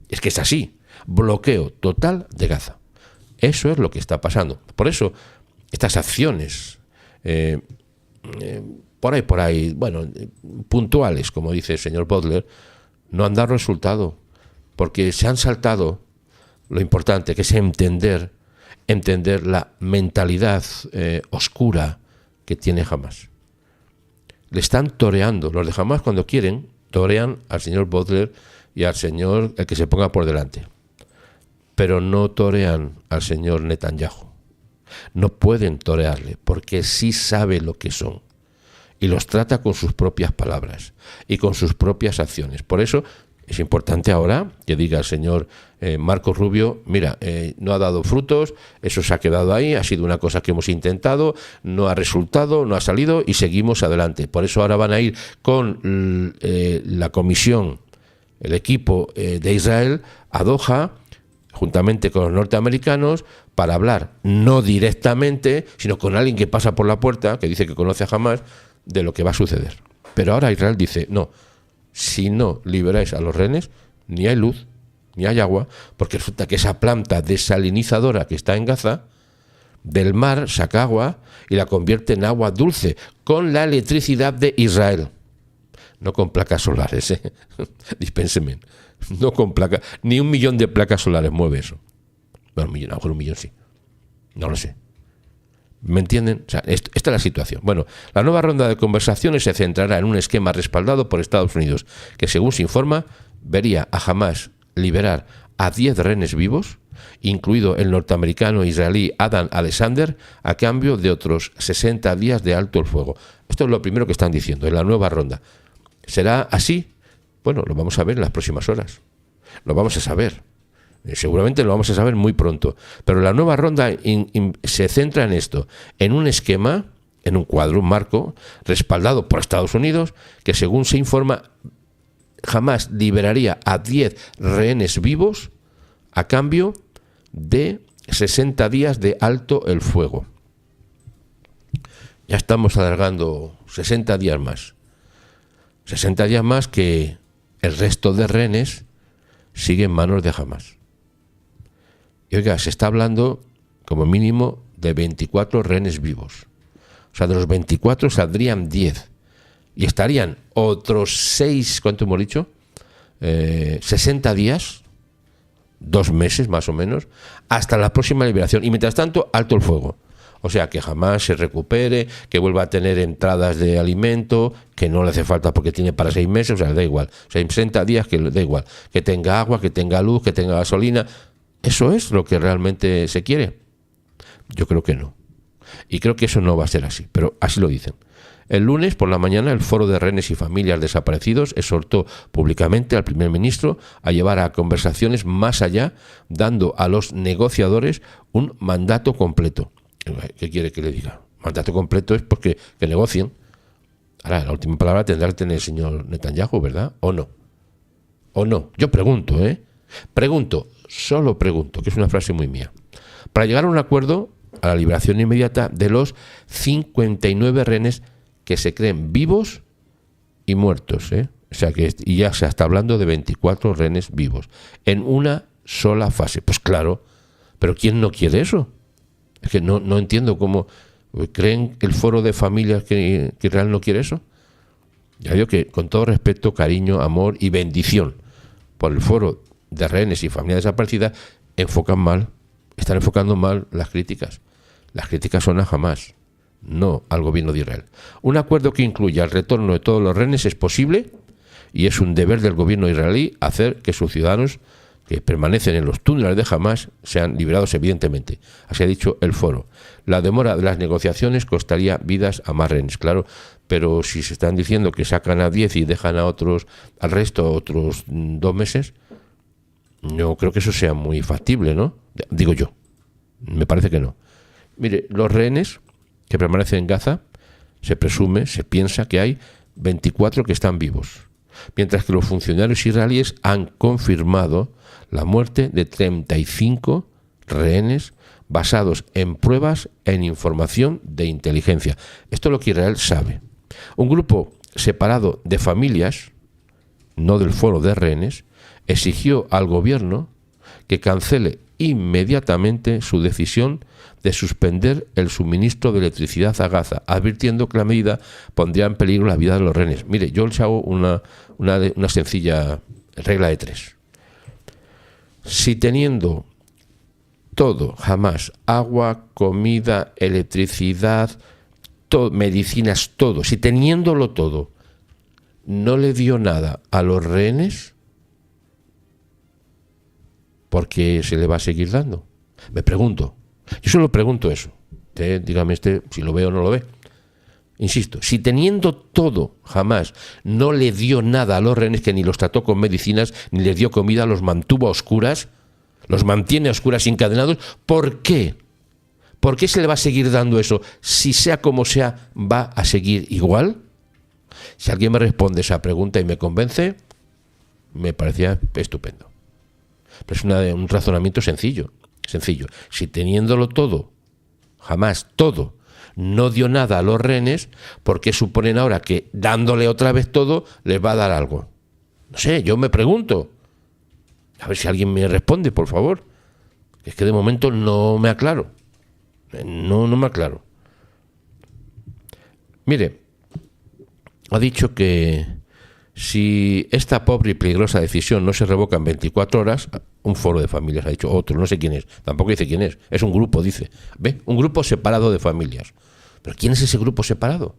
Es que es así, bloqueo total de Gaza. Eso es lo que está pasando. Por eso, estas acciones por ahí, bueno, puntuales, como dice el señor Butler, no han dado resultado, porque se han saltado lo importante, que es entender la mentalidad oscura que tiene Hamás. Le están toreando. Los de Hamás, cuando quieren, torean al señor Butler y al señor, el que se ponga por delante. Pero no torean al señor Netanyahu. No pueden torearle porque sí sabe lo que son. Y los trata con sus propias palabras y con sus propias acciones. Por eso es importante ahora que diga el señor Marcos Rubio, mira, no ha dado frutos, eso se ha quedado ahí, ha sido una cosa que hemos intentado, no ha resultado, no ha salido y seguimos adelante. Por eso ahora van a ir con la comisión, el equipo de Israel a Doha, juntamente con los norteamericanos, para hablar no directamente, sino con alguien que pasa por la puerta, que dice que conoce a Hamás, de lo que va a suceder. Pero ahora Israel dice, no, si no liberáis a los rehenes, ni hay luz, ni hay agua, porque resulta que esa planta desalinizadora que está en Gaza, del mar saca agua y la convierte en agua dulce, con la electricidad de Israel. No con placas solares, dispénseme. No con placas, ni 1 millón de placas solares mueve eso. Bueno, a lo mejor 1 millón sí. No lo sé. ¿Me entienden? O sea, esta es la situación. Bueno, la nueva ronda de conversaciones se centrará en un esquema respaldado por Estados Unidos, que según se informa, vería a Hamás liberar a 10 rehenes vivos, incluido el norteamericano israelí Adam Alexander, a cambio de otros 60 días de alto el fuego. Esto es lo primero que están diciendo en la nueva ronda. ¿Será así? Bueno, lo vamos a ver en las próximas horas. Lo vamos a saber. Seguramente lo vamos a saber muy pronto. Pero la nueva ronda se centra en esto, en un esquema, en un cuadro, un marco, respaldado por Estados Unidos, que según se informa, jamás liberaría a 10 rehenes vivos a cambio de 60 días de alto el fuego. Ya estamos alargando 60 días más. 60 días más que el resto de rehenes sigue en manos de Hamás. Y oiga, se está hablando como mínimo de 24 rehenes vivos. O sea, de los 24 saldrían 10. Y estarían otros 6, ¿cuánto hemos dicho? 60 días, 2 meses más o menos, hasta la próxima liberación. Y mientras tanto, alto el fuego. O sea, que jamás se recupere, que vuelva a tener entradas de alimento, que no le hace falta porque tiene para 6 meses, o sea, da igual. O sea, 60 días, que da igual. Que tenga agua, que tenga luz, que tenga gasolina. ¿Eso es lo que realmente se quiere? Yo creo que no. Y creo que eso no va a ser así, pero así lo dicen. El lunes por la mañana el Foro de Rehenes y Familias Desaparecidos exhortó públicamente al primer ministro a llevar a conversaciones más allá, dando a los negociadores un mandato completo. ¿Qué quiere que le diga? Mandato completo es porque que negocien. Ahora, la última palabra tendrá que tener el señor Netanyahu, ¿verdad? ¿O no? ¿O no? Yo pregunto, Pregunto, solo pregunto, que es una frase muy mía. Para llegar a un acuerdo a la liberación inmediata de los 59 rehenes que se creen vivos y muertos, O sea que y ya se está hablando de 24 rehenes vivos en una sola fase. Pues claro, pero ¿quién no quiere eso? Es que no entiendo cómo creen el Foro de Familias que Israel no quiere eso. Ya digo que con todo respeto, cariño, amor y bendición por el Foro de Rehenes y Familias Desaparecidas, están enfocando mal las críticas. Las críticas son a Hamás, no al gobierno de Israel. Un acuerdo que incluya el retorno de todos los rehenes es posible y es un deber del gobierno israelí hacer que sus ciudadanos que permanecen en los túneles de Hamás sean liberados, evidentemente. Así ha dicho el foro. La demora de las negociaciones costaría vidas a más rehenes, claro, pero si se están diciendo que sacan a 10 y dejan a otros, al resto otros 2 meses, no creo que eso sea muy factible, ¿no? Digo yo. Me parece que no. Mire, los rehenes que permanecen en Gaza, se presume, se piensa que hay 24 que están vivos, mientras que los funcionarios israelíes han confirmado la muerte de 35 rehenes basados en pruebas e en información de inteligencia. Esto es lo que Israel sabe. Un grupo separado de familias, no del foro de rehenes, exigió al gobierno que cancele inmediatamente su decisión de suspender el suministro de electricidad a Gaza, advirtiendo que la medida pondría en peligro la vida de los rehenes. Mire, yo les hago una sencilla regla de 3. Si teniendo todo, jamás, agua, comida, electricidad, medicinas, todo, si teniéndolo todo, no le dio nada a los rehenes, ¿por qué se le va a seguir dando? Me pregunto. Yo solo pregunto eso. Dígame si lo ve o no lo ve. Insisto, si teniendo todo Hamás no le dio nada a los rehenes, que ni los trató con medicinas, ni les dio comida, los mantuvo a oscuras, los mantiene a oscuras encadenados, ¿por qué? ¿Por qué se le va a seguir dando eso? Si sea como sea, ¿va a seguir igual? Si alguien me responde esa pregunta y me convence, me parecía estupendo. Pero es un razonamiento sencillo. Si teniéndolo todo, Hamás todo, no dio nada a los rehenes, ¿por qué suponen ahora que dándole otra vez todo les va a dar algo? No sé, yo me pregunto. A ver si alguien me responde, por favor. Es que de momento no me aclaro. No me aclaro. Mire, ha dicho que si esta pobre y peligrosa decisión no se revoca en 24 horas, un foro de familias, ha dicho otro, no sé quién es, tampoco dice quién es un grupo, dice. ¿Ve? Un grupo separado de familias. ¿Pero quién es ese grupo separado?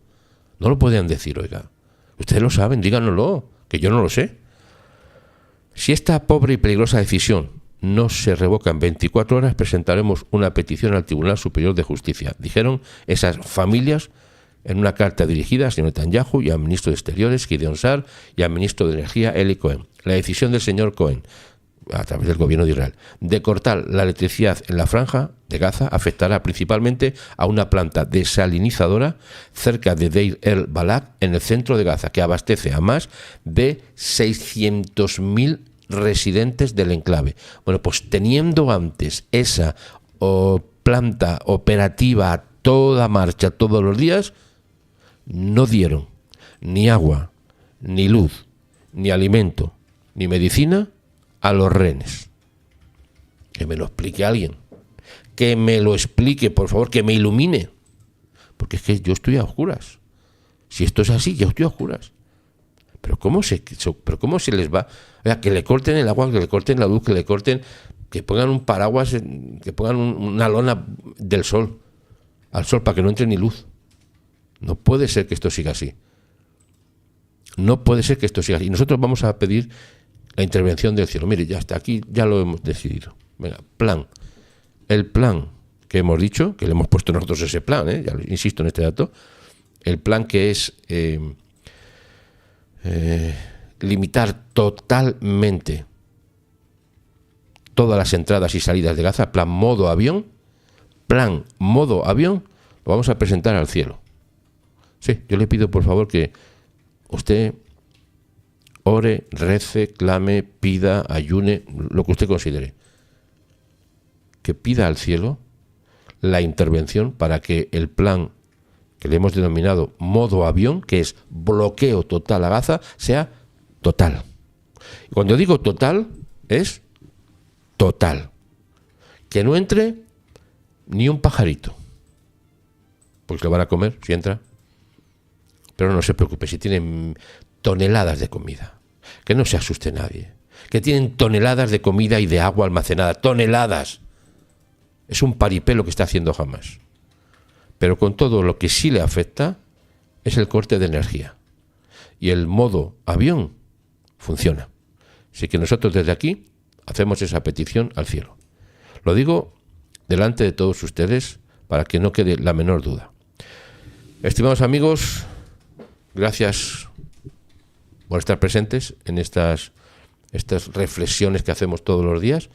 No lo pueden decir, oiga. Ustedes lo saben, díganoslo, que yo no lo sé. Si esta pobre y peligrosa decisión no se revoca en 24 horas, presentaremos una petición al Tribunal Superior de Justicia, dijeron esas familias en una carta dirigida al señor Netanyahu y al ministro de Exteriores, Gideon Sa'ar, y al ministro de Energía, Eli Cohen. La decisión del señor Cohen, a través del gobierno de Israel, de cortar la electricidad en la franja de Gaza afectará principalmente a una planta desalinizadora cerca de Deir el-Balak, en el centro de Gaza, que abastece a más de 600.000 residentes del enclave. Bueno, pues teniendo antes esa planta operativa a toda marcha todos los días, no dieron ni agua, ni luz, ni alimento, ni medicina a los rehenes. Que me lo explique alguien. Que me lo explique, por favor, que me ilumine. Porque es que yo estoy a oscuras. Si esto es así, yo estoy a oscuras. Pero ¿cómo se les va? O sea, que le corten el agua, que le corten la luz, que pongan un paraguas, que pongan una lona del sol, al sol, para que no entre ni luz. No puede ser que esto siga así. No puede ser que esto siga así. Y nosotros vamos a pedir la intervención del cielo. Mire, ya está, aquí ya lo hemos decidido. Venga, plan. El plan que hemos dicho, que le hemos puesto nosotros ese plan, ya insisto en este dato, el plan que es limitar totalmente todas las entradas y salidas de Gaza, plan modo avión, lo vamos a presentar al cielo. Sí, yo le pido por favor que usted ore, rece, clame, pida, ayune, lo que usted considere. Que pida al cielo la intervención para que el plan que le hemos denominado modo avión, que es bloqueo total a Gaza, sea total. Y cuando digo total, es total. Que no entre ni un pajarito, porque lo van a comer si entra. Pero no se preocupe, si tienen toneladas de comida, que no se asuste nadie, que tienen toneladas de comida y de agua almacenada, toneladas. Es un paripé lo que está haciendo Hamás. Pero con todo, lo que sí le afecta es el corte de energía. Y el modo avión funciona. Así que nosotros desde aquí hacemos esa petición al cielo. Lo digo delante de todos ustedes para que no quede la menor duda. Estimados amigos, gracias por estar presentes en estas reflexiones que hacemos todos los días.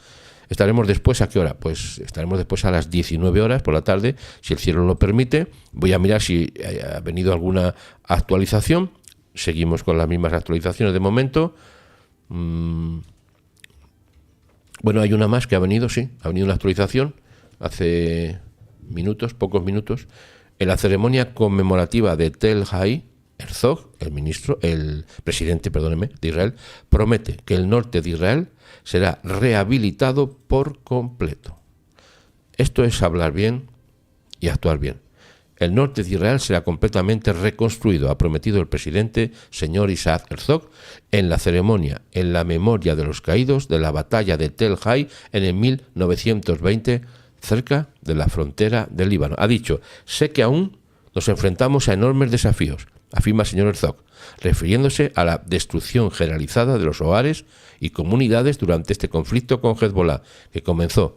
Estaremos después, ¿a qué hora? Pues estaremos después a las 19 horas por la tarde, si el cielo lo permite. Voy a mirar si ha venido alguna actualización. Seguimos con las mismas actualizaciones de momento. Bueno, hay una más que ha venido, sí. Ha venido una actualización hace pocos minutos. En la ceremonia conmemorativa de Tel Hai, Herzog, el presidente de Israel, promete que el norte de Israel será rehabilitado por completo. Esto es hablar bien y actuar bien. El norte de Israel será completamente reconstruido, ha prometido el presidente, señor Isaac Herzog, en la ceremonia en la memoria de los caídos de la batalla de Tel Hai en el 1920, cerca de la frontera del Líbano. Ha dicho: sé que aún nos enfrentamos a enormes desafíos, afirma el señor Herzog, refiriéndose a la destrucción generalizada de los hogares y comunidades durante este conflicto con Hezbollah, que comenzó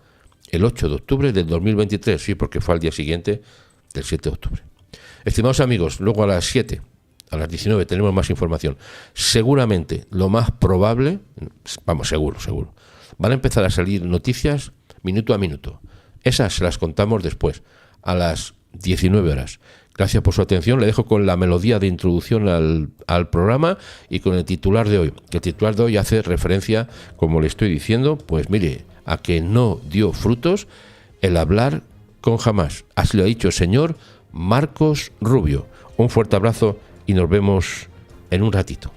el 8 de octubre del 2023, sí, porque fue al día siguiente del 7 de octubre. Estimados amigos, luego a las 7, a las 19 tenemos más información. Seguramente, lo más probable, vamos, seguro, van a empezar a salir noticias minuto a minuto. Esas se las contamos después, a las 19 horas. Gracias por su atención. Le dejo con la melodía de introducción al programa y con el titular de hoy. Que el titular de hoy hace referencia, como le estoy diciendo, pues mire, a que no dio frutos el hablar con Hamás. Así lo ha dicho el señor Marcos Rubio. Un fuerte abrazo y nos vemos en un ratito.